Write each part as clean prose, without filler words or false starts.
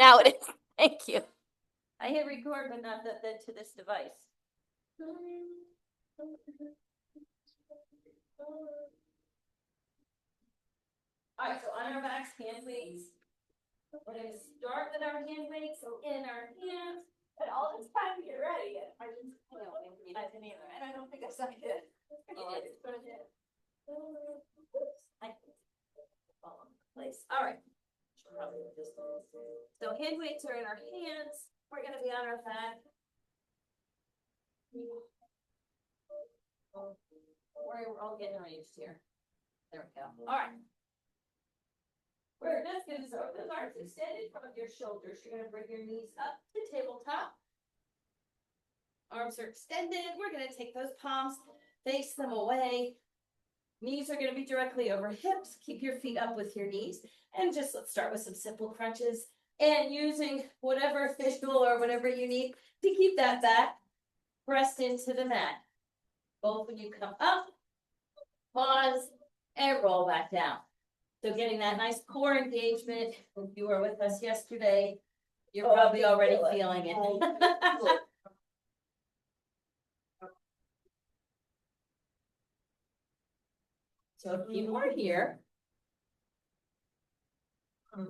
Now it is. Thank you. I hit record, but not to this device. All right, so on our backs, hand weights. We're going to start with our hand weights, so in our hands. But all this time you're ready. I didn't either, and I don't think I sucked it. You did. Place. All right. So hand weights are in our hands. We're going to be on our back. We're all getting arranged here. There we go. All right. We're just going to start with arms extended from your shoulders. You're going to bring your knees up to tabletop. Arms are extended. We're going to take those palms, face them away. Knees are going to be directly over hips. Keep your feet up with your knees. And just let's start with some simple crunches. And using whatever official or whatever you need to keep that back pressed into the mat. Both when you come up, pause, and roll back down. So getting that nice core engagement. If you were with us yesterday, you're probably already feeling it. So a few more here. We're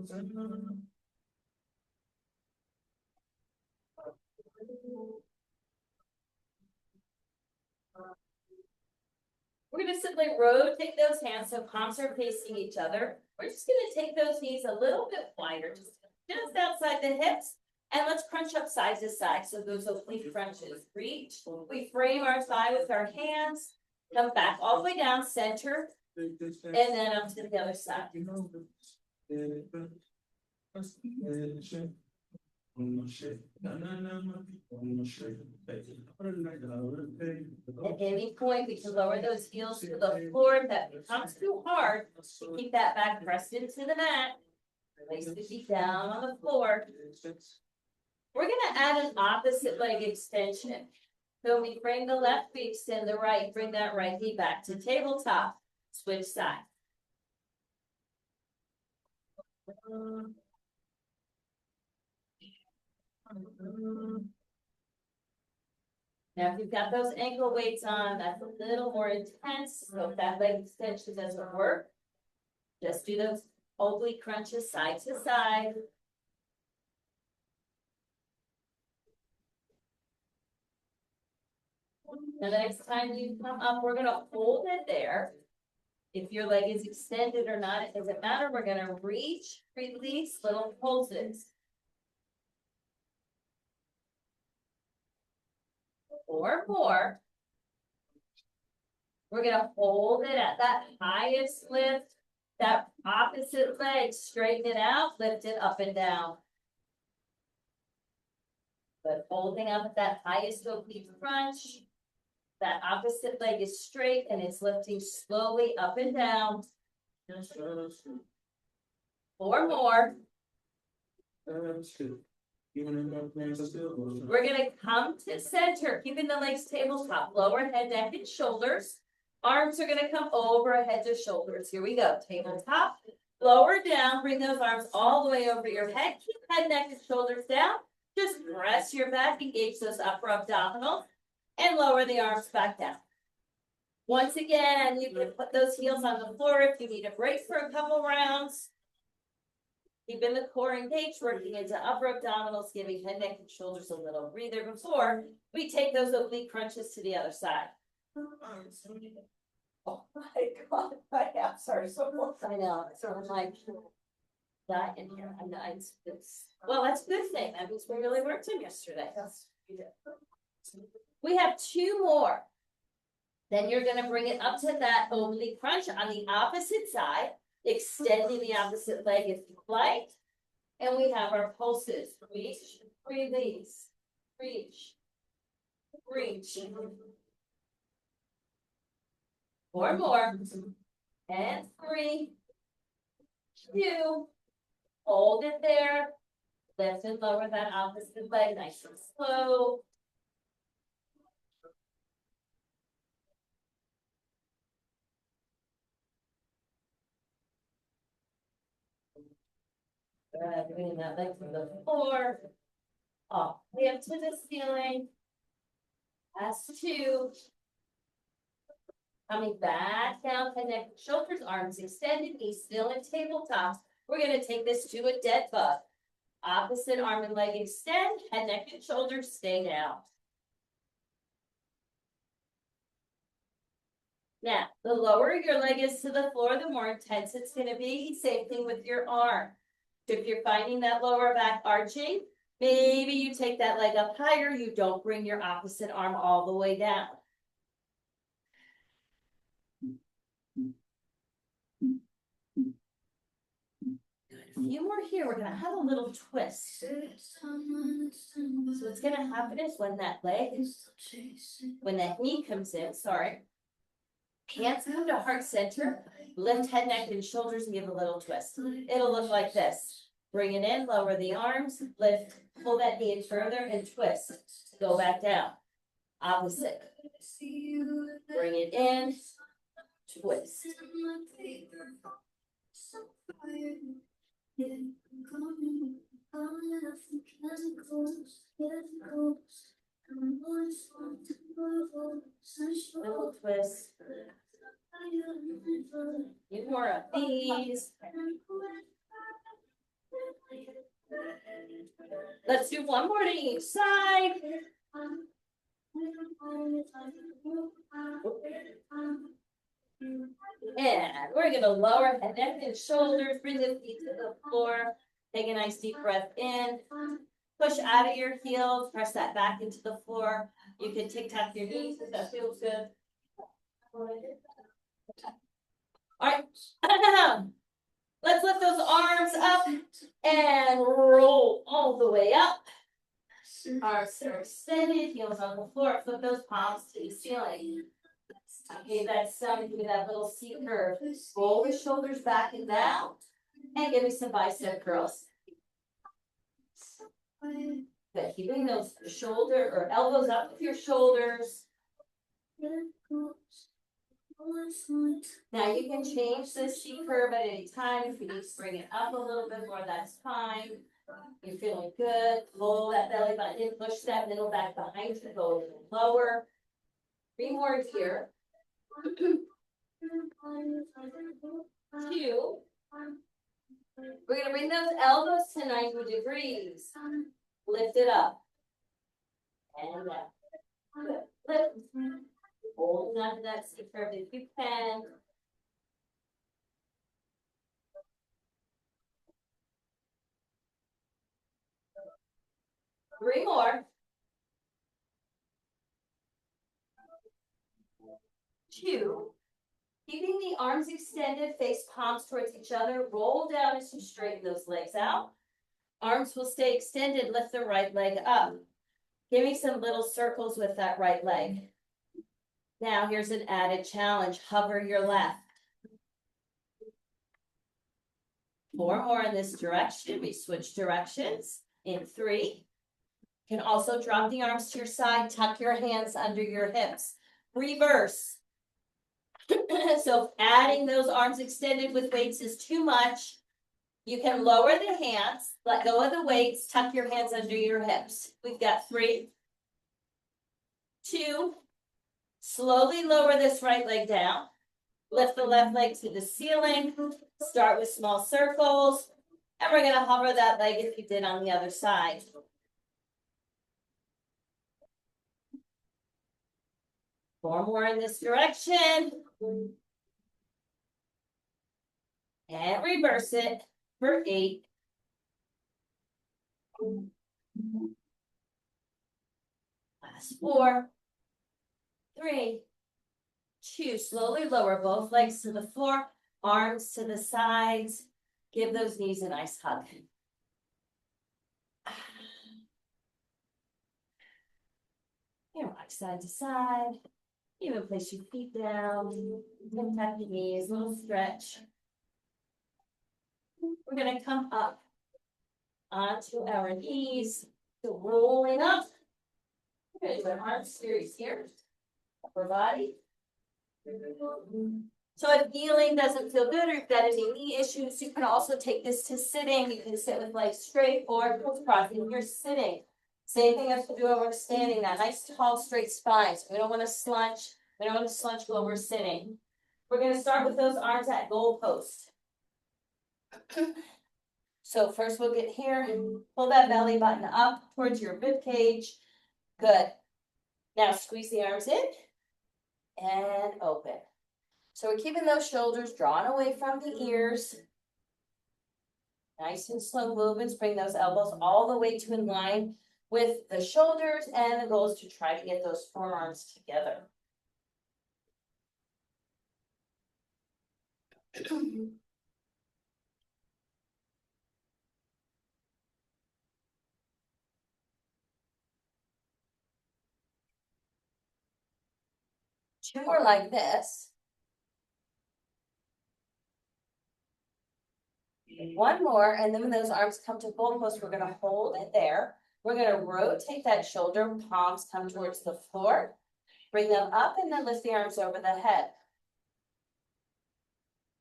going to simply rotate those hands so palms are facing each other. We're just going to take those knees a little bit wider, just outside the hips. And let's crunch up side to side. So those oblique crunches. Reach. We frame our thigh with our hands. Come back all the way down center. And then up to the other side. At any point, we can lower those heels to the floor. If that becomes too hard, keep that back pressed into the mat. Place the feet down on the floor. We're going to add an opposite leg extension. So we bring the left, we extend the right, bring that right knee back to tabletop. Switch side. Now, if you've got those ankle weights on, that's a little more intense. So if that leg extension doesn't work, just do those oblique crunches side to side. The next time you come up, we're going to hold it there. If your leg is extended or not, it doesn't matter. We're going to reach, release, little pulses. Or more. We're going to hold it at that highest lift. That opposite leg, straighten it out, lift it up and down. But holding up at that highest oblique crunch. That opposite leg is straight and it's lifting slowly up and down. Or more. We're going to come to center, keeping the legs tabletop, lower head, neck, and shoulders. Arms are going to come over head to shoulders. Here we go. Tabletop, lower down, bring those arms all the way over your head. Keep head, neck, and shoulders down. Just press your back, engage those upper abdominals. And lower the arms back down. Once again, you can put those heels on the floor if you need a break for a couple rounds. Keeping the core engaged, working into upper abdominals, giving head, neck, and shoulders a little breather before we take those oblique crunches to the other side. Oh my God, my abs are so close. I know. So I'm like, that in here. Well, that's a good thing. That means we really worked on yesterday. Yes, we did. We have two more. Then you're going to bring it up to that oblique crunch on the opposite side, extending the opposite leg if you like. And we have our pulses. Reach, release, reach, reach. Four more. And 3, 2. Hold it there. Lift and lower that opposite leg nice and slow. Bringing that leg from the floor. Up, we up to the ceiling. Last two. Coming back down, connect shoulders, arms extended, knees still in tabletop. We're gonna take this to a dead bug. Opposite arm and leg extend, head, neck, and shoulders stay down. Now, the lower your leg is to the floor, the more intense it's gonna be. Same thing with your arm. If you're finding that lower back arching, maybe you take that leg up higher, you don't bring your opposite arm all the way down. A few more here, we're gonna have a little twist. So what's gonna happen is when that knee comes in, hands come to heart center, lift head, neck, and shoulders and give a little twist. It'll look like this. Bring it in, lower the arms, lift, pull that knee in further and twist. Go back down. Opposite. Bring it in, twist. Little twist. Get more of these. Let's do one more to each side. And we're gonna lower head, neck, and shoulders, bring the feet to the floor. Take a nice deep breath in. Push out of your heels, press that back into the floor. You can tic-tac your knees if that feels good. All right. Let's lift those arms up and roll all the way up. Arms are extended, heels on the floor. Flip those palms to the ceiling. Okay, that's give me that little C curve. Roll the shoulders back and down. And give me some bicep curls. Good. Keeping those shoulder or elbows up with your shoulders. Now you can change this C curve at any time. If you need to bring it up a little bit more, that's fine. You're feeling good. Pull that belly button in, push that middle back behind you, go a little lower. 3 more here. 2. We're going to bring those elbows to 90 degrees. Lift it up. And down. Lift. Holding on to that C curve if you can. Three more. 2. Keeping the arms extended, face palms towards each other. Roll down as you straighten those legs out. Arms will stay extended. Lift the right leg up. Give me some little circles with that right leg. Now here's an added challenge. Hover your left. 4 more in this direction. We switch directions in 3. You can also drop the arms to your side. Tuck your hands under your hips. Reverse. So if adding those arms extended with weights is too much, you can lower the hands, let go of the weights, tuck your hands under your hips. We've got 3, 2, slowly lower this right leg down. Lift the left leg to the ceiling. Start with small circles. And we're going to hover that leg if you did on the other side. Four more in this direction. And reverse it for 8. Last 4, 3, 2. Slowly lower both legs to the floor, arms to the sides. Give those knees a nice hug. And rock side to side. Even place your feet down. Tap your knees, little stretch. We're going to come up onto our knees. So rolling up. We're going to do an arm series here. Upper body. So if kneeling doesn't feel good or you've got any knee issues, you can also take this to sitting. You can sit with legs straight or crisscross. If you're sitting, same thing as to do when we're standing. That nice tall straight spine. So we don't want to slunch. We don't want to slunch while we're sitting. We're going to start with those arms at goal post. So first we'll get here. Pull that belly button up towards your rib cage. Good. Now squeeze the arms in and open. So we're keeping those shoulders drawn away from the ears. Nice and slow movements. Bring those elbows all the way to in line with the shoulders, and the goal is to try to get those forearms together. Two more like this. One more, and then when those arms come to goal post, we're going to hold it there. We're going to rotate that shoulder, palms come towards the floor. Bring them up and then lift the arms over the head.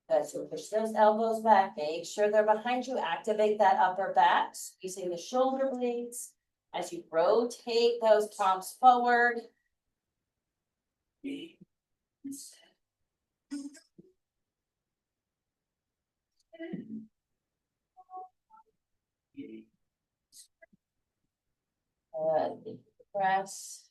Good, so push those elbows back, make sure they're behind you, activate that upper back, squeezing the shoulder blades as you rotate those palms forward. Good, press.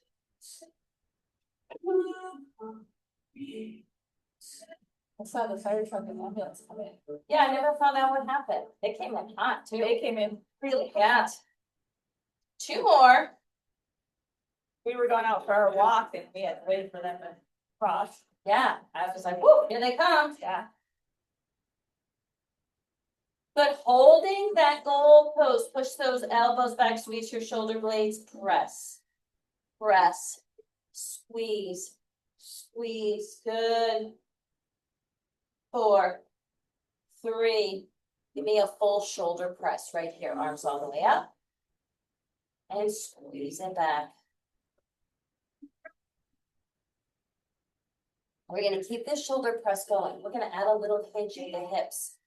I saw the fire truck and ambulance come in. Yeah, I never found out what happened. It came in hot too. It came in really hot. Two more. We were going out for our walk and we had to wait for them to cross. Yeah, I was like, whoa, here they come. Yeah. But holding that goal post, push those elbows back, squeeze your shoulder blades, press, press, squeeze, squeeze. Good. 4, 3, give me a full shoulder press right here, arms all the way up, and squeeze it back. We're going to keep this shoulder press going. We're going to add a little hinge in the hips.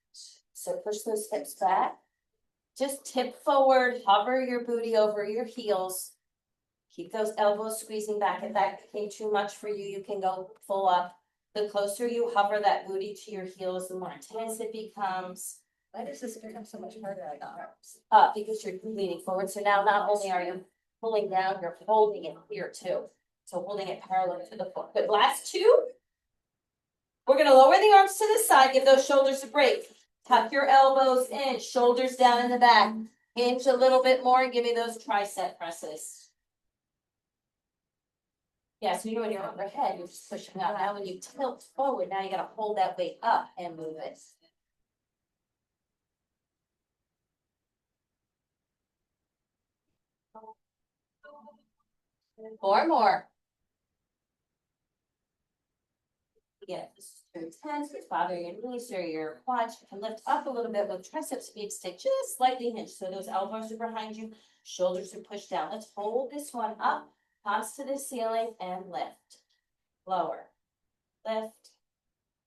So push those hips back. Just tip forward, hover your booty over your heels. Keep those elbows squeezing back. If that became too much for you, you can go full up. The closer you hover that booty to your heels, the more intense it becomes. Why does this become so much harder on the arms? Because you're leaning forward. So now not only are you pulling down, you're holding it here too. So holding it parallel to the floor. Good. Last two. We're going to lower the arms to the side. Give those shoulders a break. Tuck your elbows in. Shoulders down in the back. Hinge a little bit more and give me those tricep presses. Yeah, so you know when you're overhead, you're just pushing out. Now when you tilt forward, now you got to hold that weight up and move it. Four more. Yeah, this is too intense. It's bothering your knees or your quads. You can lift up a little bit with triceps being stay just slightly hinged. So those elbows are behind you, shoulders are pushed down. Let's hold this one up, palms to the ceiling, and lift. Lower, lift,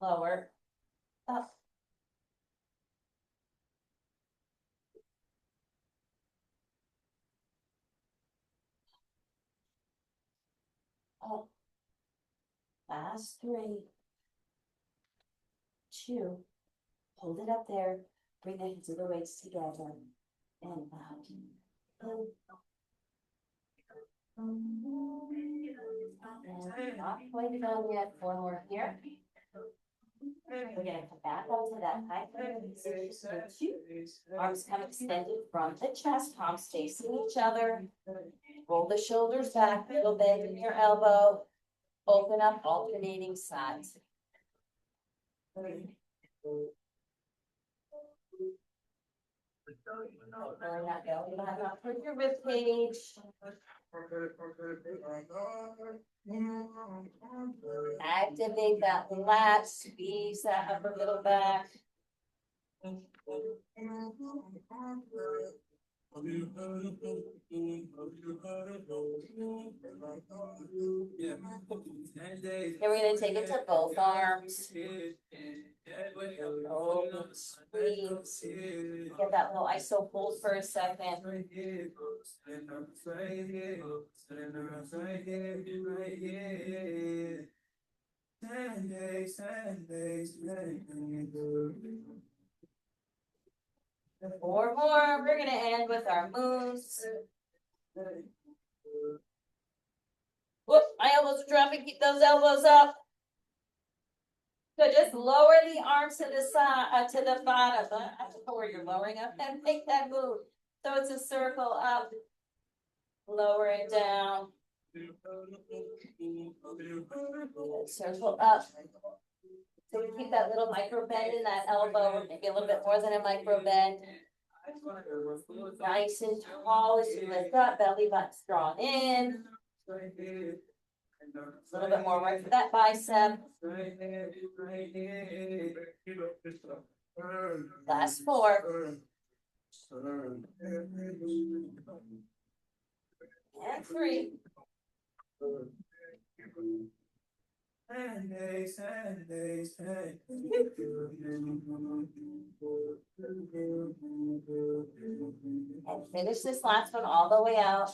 lower, up. Up. Last 3, 2. Hold it up there. Bring the hands of the weights together. And out. And not quite done yet. 4 more here. We're going to come back up to that high position. Arms come extended from the chest, palms facing each other. Roll the shoulders back a little bit in your elbow. Open up, alternating sides. Really not going back up with your rib cage. Activate that lat, squeeze that upper middle back. And we're gonna take it to both arms. Oh, squeeze. Get that little iso hold for a second. Four more. We're gonna end with our moves. Whoop, my elbows are dropping. Keep those elbows up. So just lower the arms to the side, to the bottom. I don't know where you're lowering up and make that move. So it's a circle up. Lower it down. Circle up. So we keep that little micro bend in that elbow, maybe a little bit more than a micro bend. Nice and tall as you lift up, belly button's drawn in. A little bit more work for that bicep. Last four. And three. And finish this last one all the way out.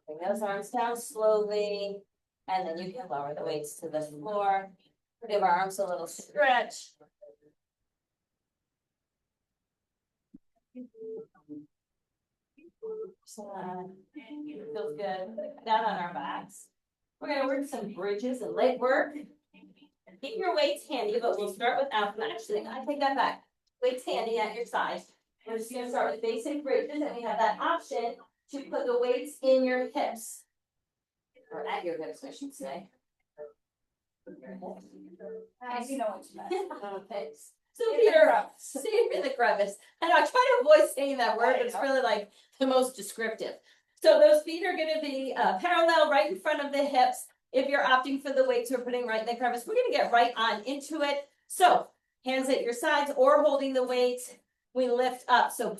Bring those arms down slowly. And then you can lower the weights to the floor. Give our arms a little stretch. Feels good. Down on our backs. We're going to work some bridges and leg work. Keep your weights handy, but we'll start with actually, I take that back. Weights handy at your side. We're just going to start with basic bridges, and we have that option to put the weights in your hips. Or at your hips, I should say. As you know what you meant. Okay. So Peter, see in the crevice. And I try to avoid saying that word, but it's really like the most descriptive. So those feet are going to be parallel right in front of the hips. If you're opting for the weights we're putting right in the crevice, we're going to get right on into it. So hands at your sides or holding the weights, we lift up. So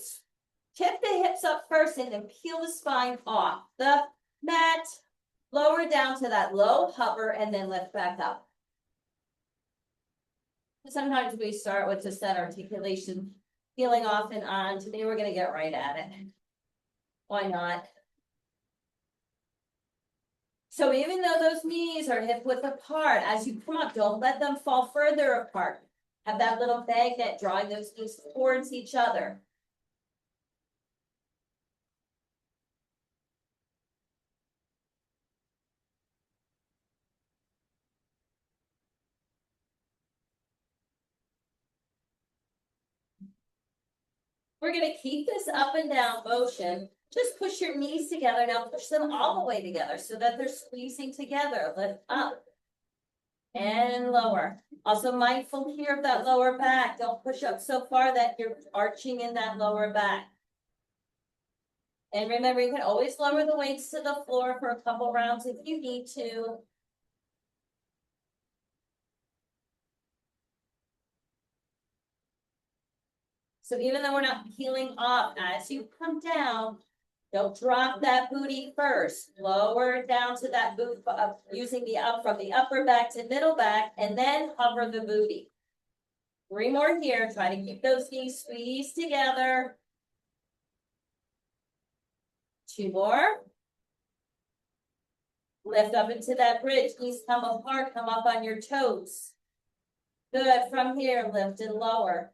tip the hips up first and then peel the spine off the mat. Lower down to that low hover and then lift back up. Sometimes we start with just that articulation, feeling off and on. Today we're going to get right at it. Why not? So even though those knees are hip width apart, as you come up, don't let them fall further apart. Have that little magnet drawing those knees towards each other. We're going to keep this up and down motion. Just push your knees together. Now push them all the way together so that they're squeezing together. Lift up and lower. Also mindful here of that lower back. Don't push up so far that you're arching in that lower back. And remember, you can always lower the weights to the floor for a couple rounds if you need to. So even though we're not peeling off, as you come down, don't drop that booty first. Lower down to that boot, using the up from the upper back to middle back, and then hover the booty. Three more here. Try to keep those knees squeezed together. Two more. Lift up into that bridge. Knees come apart. Come up on your toes. Good. From here, lift and lower.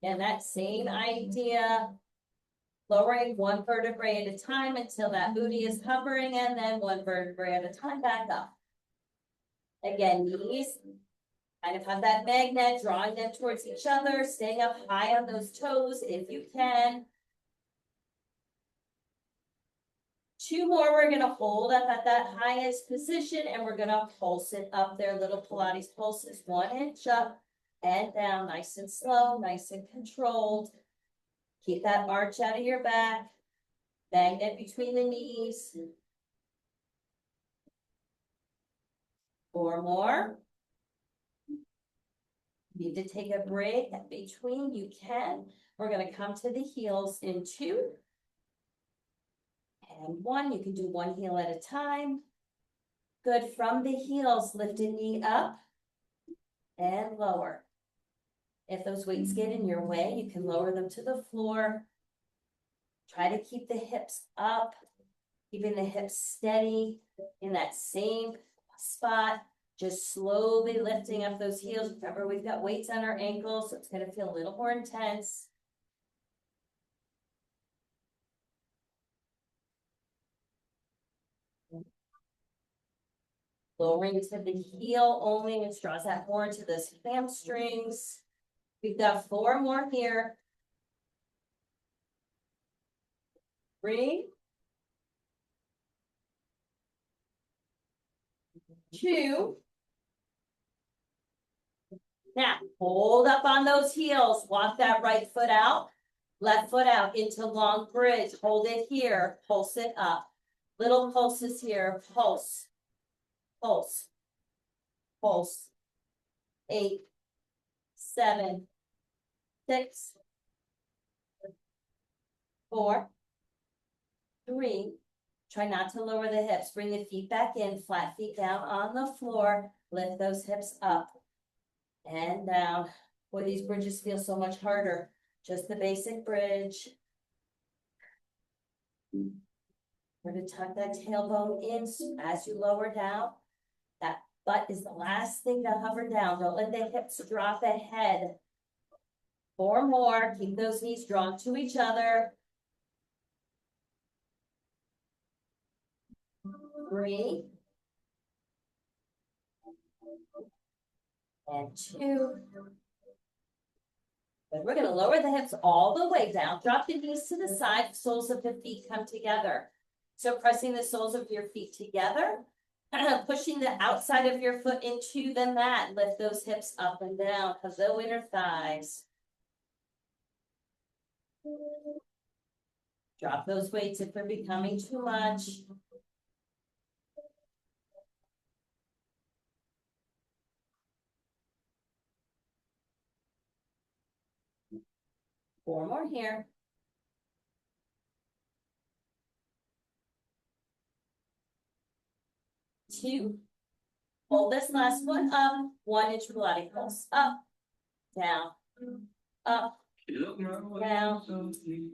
And that same idea, lowering one vertebrae at a time until that booty is hovering, and then one vertebrae at a time back up. Again, knees kind of have that magnet, drawing them towards each other, staying up high on those toes if you can. Two more, we're going to hold up at that highest position, and we're going to pulse it up there, little Pilates pulses, 1 inch up and down, nice and slow, nice and controlled. Keep that arch out of your back, magnet between the knees. 4 more. Need to take a break in between, you can. We're gonna come to the heels in 2. And 1, you can do one heel at a time. Good, from the heels, lift a knee up and lower. If those weights get in your way, you can lower them to the floor. Try to keep the hips up, keeping the hips steady in that same spot. Just slowly lifting up those heels. Remember, we've got weights on our ankles, so it's gonna feel a little more intense. Lowering to the heel only, which draws that more into those hamstrings. We've got 4 more here. 3, 2. Now, hold up on those heels. Walk that right foot out. Left foot out into long bridge. Hold it here. Pulse it up. Little pulses here. Pulse. Pulse. Pulse. 8, 7, 6, 4, 3. Try not to lower the hips. Bring the feet back in. Flat feet down on the floor. Lift those hips up and down. Boy, these bridges feel so much harder. Just the basic bridge. We're going to tuck that tailbone in as you lower down. That butt is the last thing to hover down. Don't let the hips drop ahead. 4 more. Keep those knees drawn to each other. 3. And 2. But we're going to lower the hips all the way down. Drop the knees to the side. Soles of the feet come together. So pressing the soles of your feet together. Pushing the outside of your foot into the mat. Lift those hips up and down. Hug the inner thighs. Drop those weights if they're becoming too much. Four more here. 2. Hold this last one up. 1 inch Pilates pulse. Up, down, up, down. Three,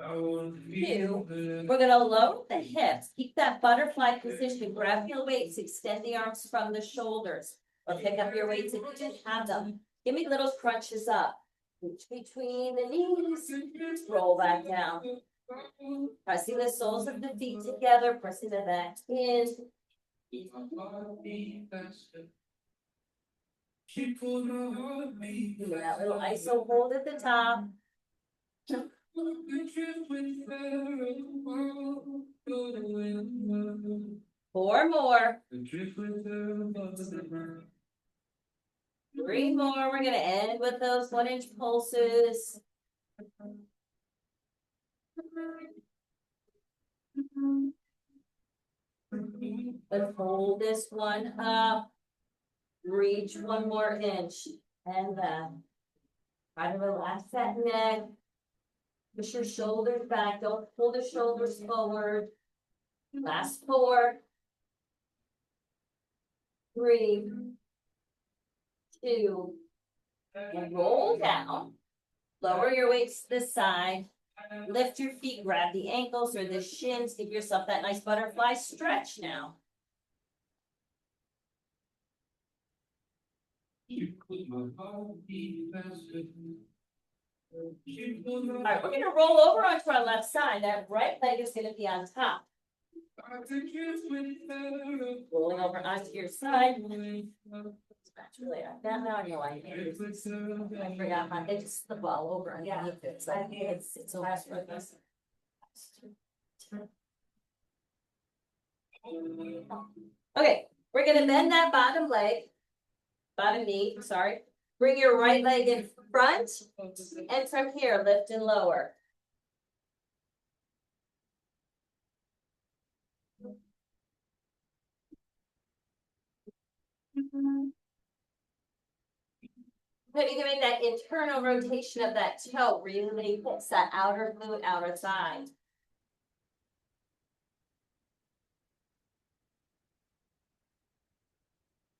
2. We're gonna lower the hips. Keep that butterfly position. Grab your weights. Extend the arms from the shoulders. Or pick up your weights if you didn't have them. Give me little crunches up. Reach between the knees. Roll back down. Pressing the soles of the feet together. Pressing the back in. That little iso hold at the top. 4 more. 3 more. We're gonna end with those 1 inch pulses. Let's hold this one up. Reach 1 more inch. And then try to relax that neck. Push your shoulders back. Don't pull the shoulders forward. Last 4. 3, 2, and roll down. Lower your weights to the side. Lift your feet, grab the ankles or the shins. Give yourself that nice butterfly stretch now. All right, we're gonna roll over onto our left side. That right leg is gonna be on top. Rolling over onto your side. That's really that now you know I forgot my it's the ball over underneath it. So it's over for this. Okay, we're gonna bend that bottom leg, bottom knee, sorry. Bring your right leg in front, and from here, lift and lower. But you can make that internal rotation of that toe, really hits that outer glute, outer thigh.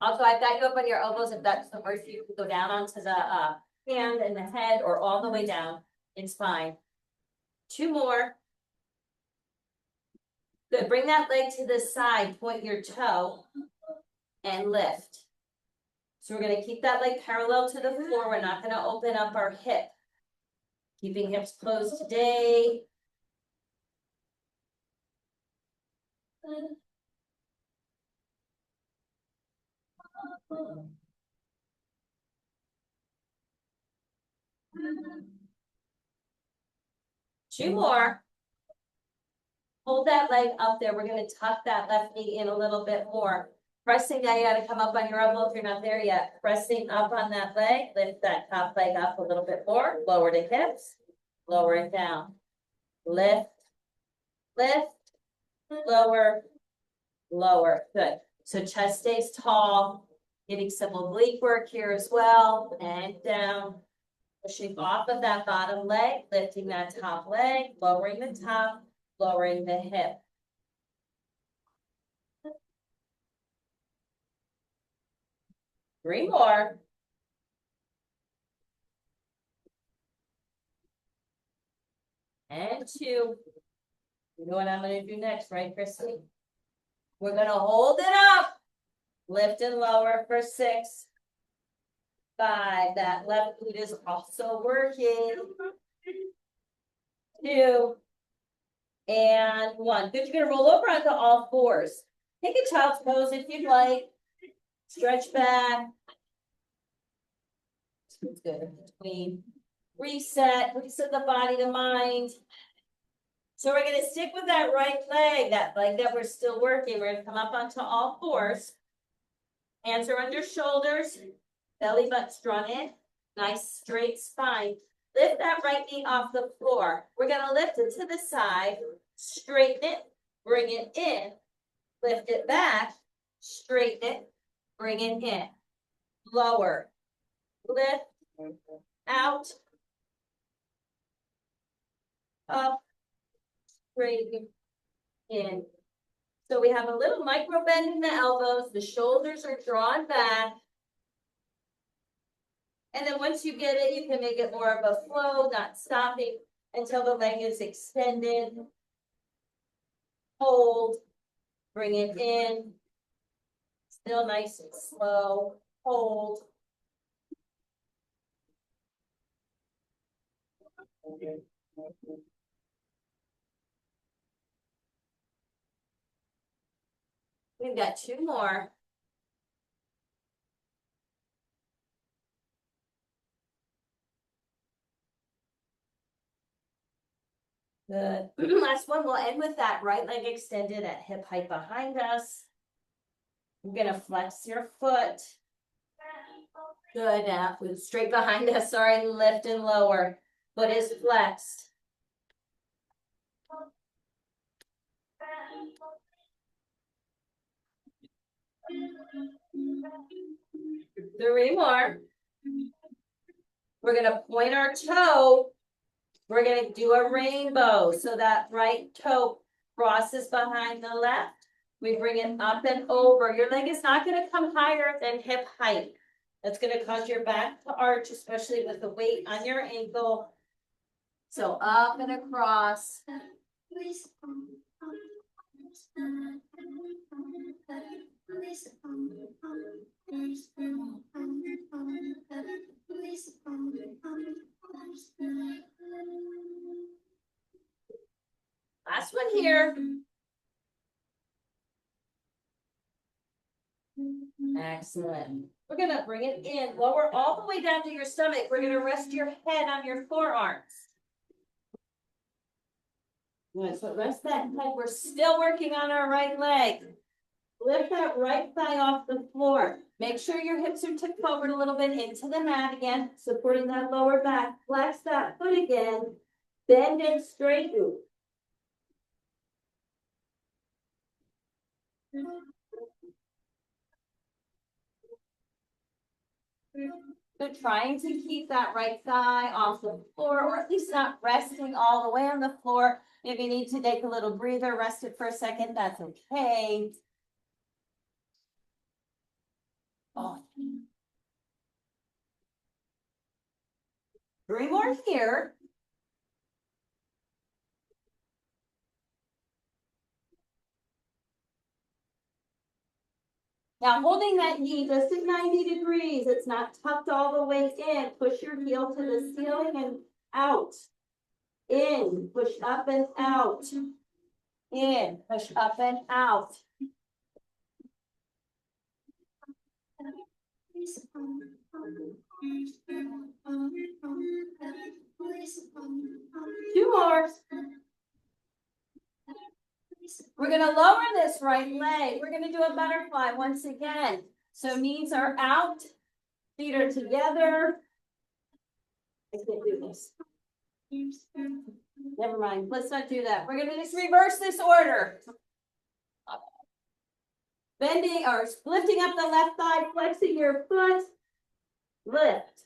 Also, I've got you up on your elbows if that's the worst. You can go down onto the hand and the head or all the way down. It's fine. 2 more. Good. Bring that leg to the side, point your toe, and lift. So we're going to keep that leg parallel to the floor. We're not going to open up our hip. Keeping hips closed today. Two more. Hold that leg up there. We're going to tuck that left knee in a little bit more. Pressing down, you got to come up on your elbow if you're not there yet. Pressing up on that leg, lift that top leg up a little bit more. Lower the hips, lower it down. Lift, lift, lower, lower. Good. So chest stays tall. Getting some oblique work here as well. And down. Pushing off of that bottom leg, lifting that top leg, lowering the top, lowering the hip. Three more. And 2. You know what I'm going to do next, right, Christy? We're going to hold it up. Lift and lower for 6. 5. That left glute is also working. 2. And 1. Good. You're going to roll over onto all 4s. Take a child's pose if you'd like. Stretch back. It's good. Between. Reset the body to mind. So we're going to stick with that right leg, that leg that we're still working. We're going to come up onto all 4s. Hands are under shoulders. Belly button drawn in. Nice straight spine. Lift that right knee off the floor. We're going to lift it to the side. Straighten it. Bring it in. Lift it back. Straighten it. Bring it in. Lower. Lift. Out. Up. Straighten. In. So we have a little micro bend in the elbows. The shoulders are drawn back. And then once you get it, you can make it more of a flow, not stopping until the leg is extended. Hold. Bring it in. Still nice and slow. Hold. We've got 2 more. Good. Last one, we'll end with that right leg extended at hip height behind us. You're gonna flex your foot. Good, now straight behind us, sorry, lift and lower. Foot is flexed. 3 more. We're gonna point our toe. We're gonna do a rainbow. So that right toe crosses behind the left. We bring it up and over. Your leg is not gonna come higher than hip height. That's gonna cause your back to arch, especially with the weight on your ankle. So up and across. Last one here. Excellent. We're going to bring it in, lower all the way down to your stomach. We're going to rest your head on your forearms. Good, so rest that head. We're still working on our right leg. Lift that right thigh off the floor. Make sure your hips are tipped forward a little bit into the mat again, supporting that lower back. Flex that foot again. Bend and straighten. So trying to keep that right thigh off the floor, or at least not resting all the way on the floor. If you need to take a little breather, rest it for a second, that's okay. Oh. 3 more here. Now holding that knee just at 90 degrees, it's not tucked all the way in. Push your heel to the ceiling and out. In, push up and out. In, push up and out. 2 more. We're gonna lower this right leg. We're gonna do a butterfly once again. So knees are out, feet are together. I can't do this. Never mind, let's not do that. We're gonna just reverse this order. Bending or lifting up the left thigh, flexing your foot, lift.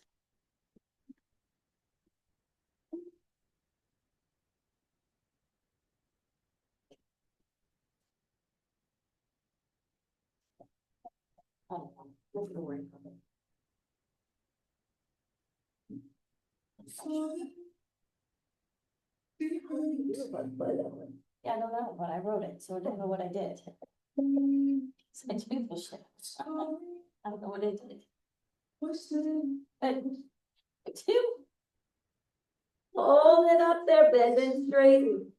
Yeah, I don't know, but I wrote it, so I don't know what I did. So I do the shit. I don't know what I did. But 2. Hold it up there, bend and straighten.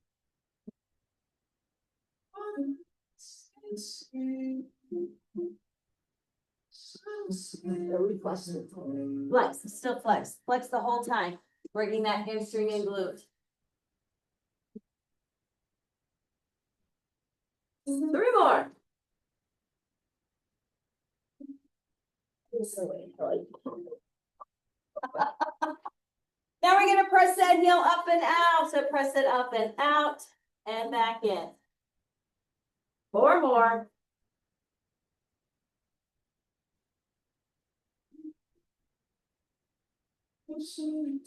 Flex, still flex. Flex the whole time. Working that hamstring and glute. 3 more. Now we're gonna press that heel up and out. So press it up and out and back in. 4 more. 2.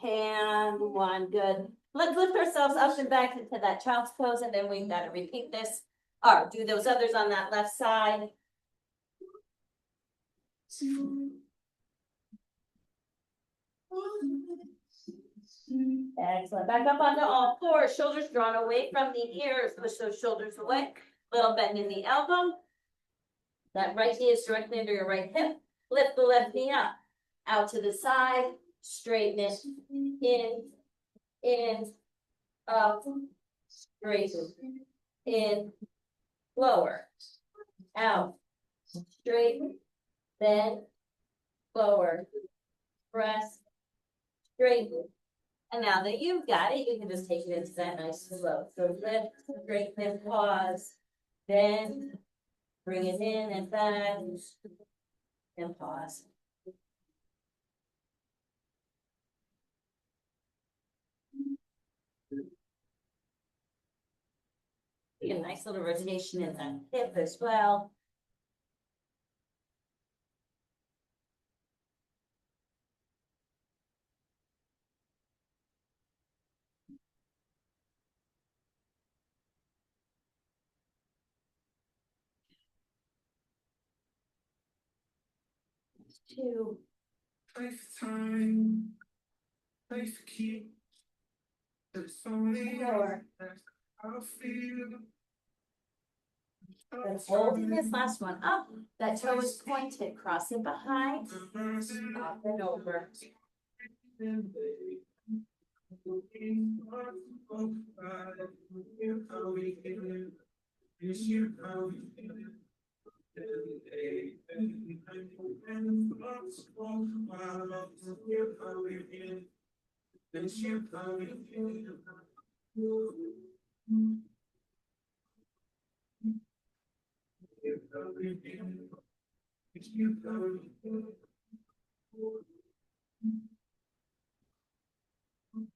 And 1, good. Let's lift ourselves up and back into that child's pose, and then we've got to repeat this. Or do those others on that left side. Excellent. Back up onto all 4. Shoulders drawn away from the ears. Push those shoulders away. Little bend in the elbow. That right knee is directly under your right hip. Lift the left knee up. Out to the side. Straighten it. In, up, straighten, in, lower, out, straighten, then, lower, press, straighten. And now that you've got it, you can just take it into that nice flow. So lift, straighten, pause, then, bring it in and back, and pause. A nice little rotation in the hip as well. Two. Lifetime, life keep. It's only 4. I'll feel. Then holding this last one up, that toe is pointed, cross it behind, up and over.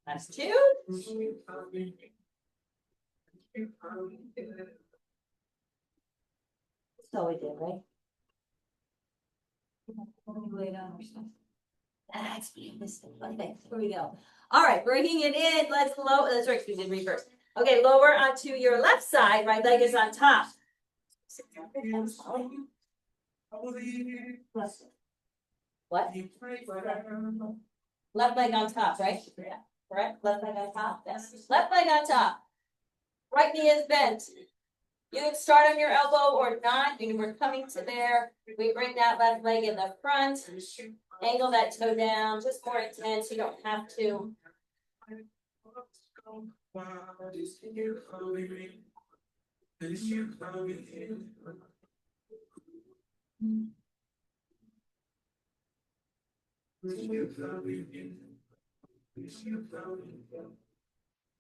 That's 2. So we did, right? Lay down or something. That's beautiful. Okay, here we go. All right, bringing it in. Let's lower. That's right. We did reverse. Okay, lower onto your left side. Right leg is on top. What? Left leg on top, right? Yeah. Correct. Left leg on top. Yes. Left leg on top. Right knee is bent. You can start on your elbow or not. We're coming to there. We bring that left leg in the front. Angle that toe down. Just more intense. You don't have to.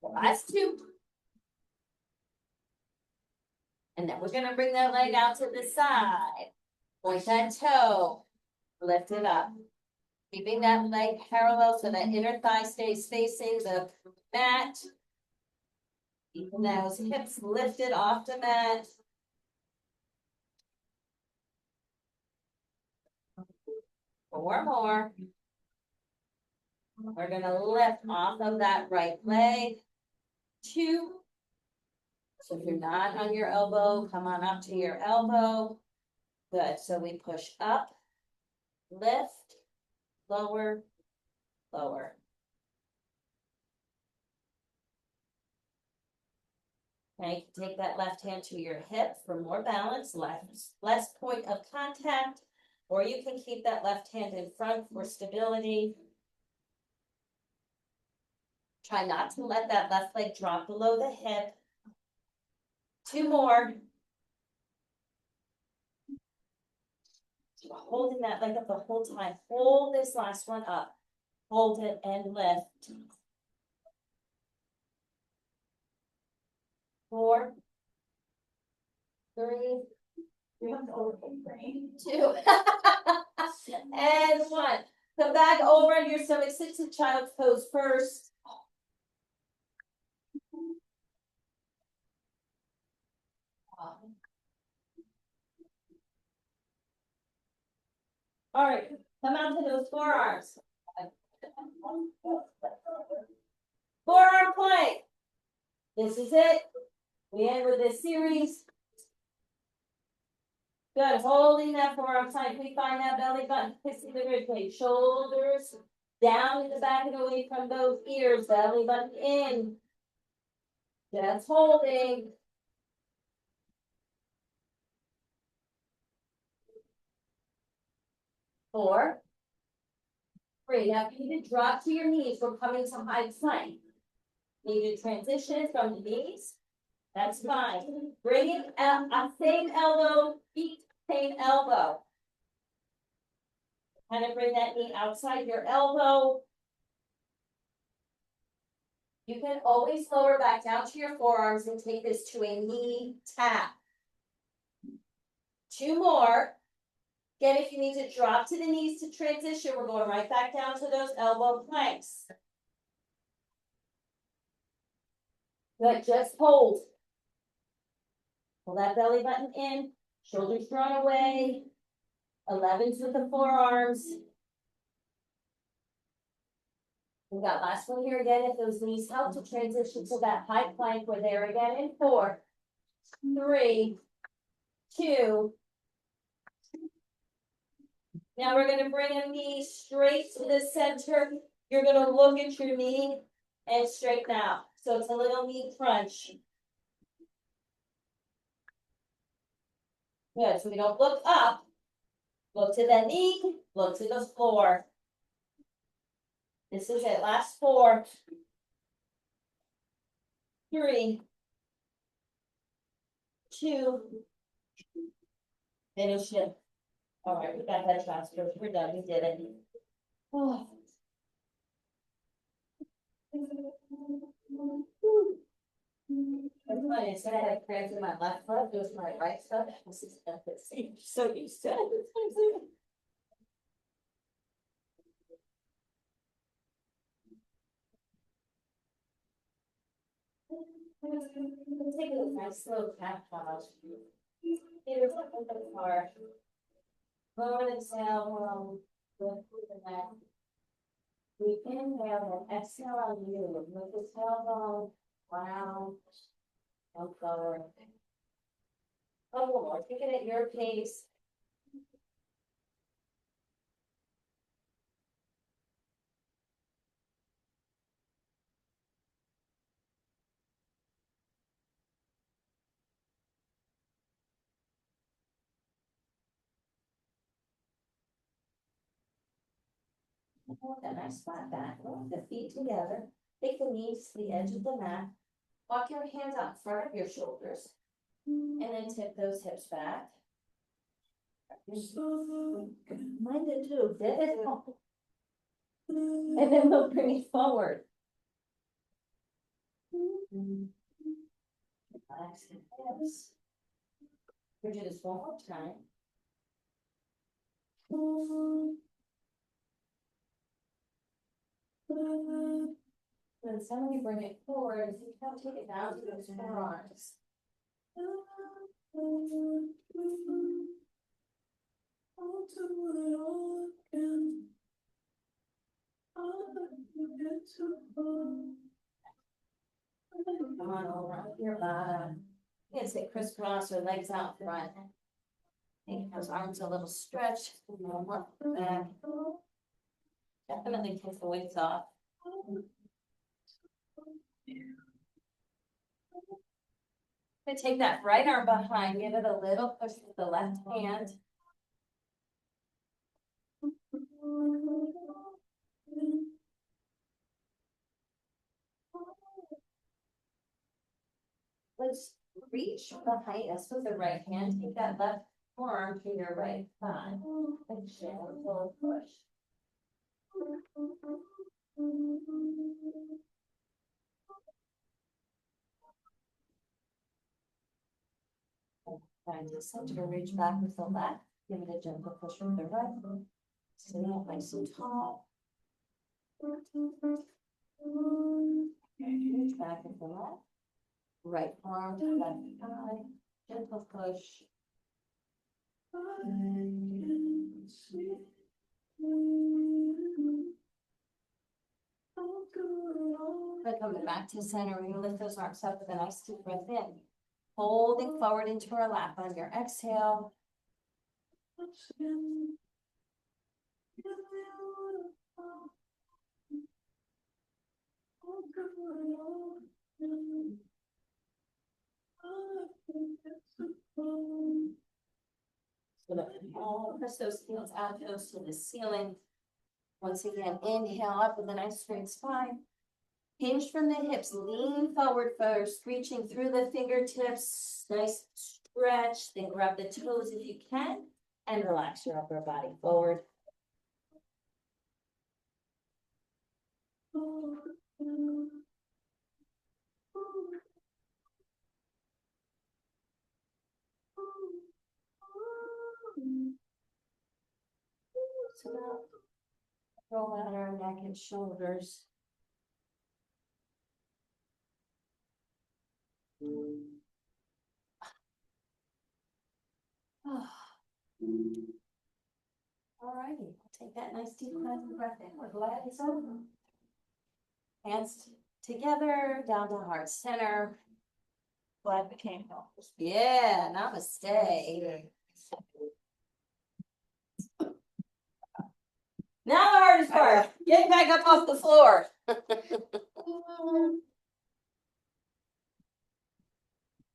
Last two. And then we're gonna bring that leg out to the side. Point that toe. Lift it up. Keeping that leg parallel so that inner thigh stays facing the mat. Keeping those hips lifted off the mat. Four more. We're gonna lift off of that right leg. Two. So if you're not on your elbow, come on up to your elbow. Good. So we push up, lift, lower, lower. Okay, take that left hand to your hip for more balance, less point of contact, or you can keep that left hand in front for stability. Try not to let that left leg drop below the hip. Two more. Holding that leg up the whole time. Hold this last one up. Hold it and lift. 4, 3, 2, and 1. Come back over on your stomach. Sit to child's pose first. All right, come out to those forearms. Forearm plank. This is it. We end with this series. Good. Holding that forearm tight. We find that belly button kissing the rib cage. Shoulders down in the back and away from those ears. Belly button in. Just holding. Four. 3. Now, if you need to drop to your knees, we're coming to high plank. Need to transition from the knees. That's fine. Bring it up, same elbow, feet, same elbow. Kind of bring that knee outside your elbow. You can always lower back down to your forearms and take this to a knee tap. 2 more. Again, if you need to drop to the knees to transition, we're going right back down to those elbow planks. Good, just hold. Pull that belly button in, shoulders drawn away. 11s with the forearms. We got last one here again. If those knees help to transition to that high plank, we're there again in 4, 3, 2. Now we're going to bring a knee straight to the center. You're going to look at your knee and straighten out. So it's a little knee crunch. Good. So we don't look up. Look to the knee. Look to the floor. This is it. Last 4, 3, 2. Finish it. All right, we got that transfer. We're done. We did it. Oh. That's funny. I said I had cramps in my left foot. It was my right foot. This is so used to it. Take a nice slow cat pause. It was like a car. Lower exhale, lift through the neck. We inhale and exhale on you, move the tailbone, round, and forward. Couple more, take it at your pace. Hold that nice flat back, walk the feet together, take the knees to the edge of the mat. Walk your hands out in front of your shoulders. And then tip those hips back. Mine did too, did it? And then we'll bring it forward. Relax the hips. We'll do this one more time. Then suddenly bring it forward, as you can take it down to those forearms. Come on over your bottom. You can sit crisscross or legs out front. Make those arms a little stretched. Back. Definitely take the weights off. I'm gonna take that right arm behind, give it a little push with the left hand. Let's reach behind us with the right hand, take that left forearm to your right thigh. And gentle push. Find the center, reach back with the left, give it a gentle push with the right. Sitting up nice and tall. Reach back with the left. Right arm to left thigh, gentle push. But coming back to center, we're gonna lift those arms up with a nice deep breath in. Holding forward into our lap on your exhale. So that all press those heels out, toes to the ceiling. Once again, inhale up with a nice straight spine. Hinge from the hips, lean forward first, reaching through the fingertips, nice stretch, then grab the toes if you can, and relax your upper body forward. So now, roll out our neck and shoulders. All righty, take that nice deep breath in. We're glad it's over. Hands together, down to heart center. Glad we came home. Yeah, namaste. Now the hardest part, getting back up off the floor.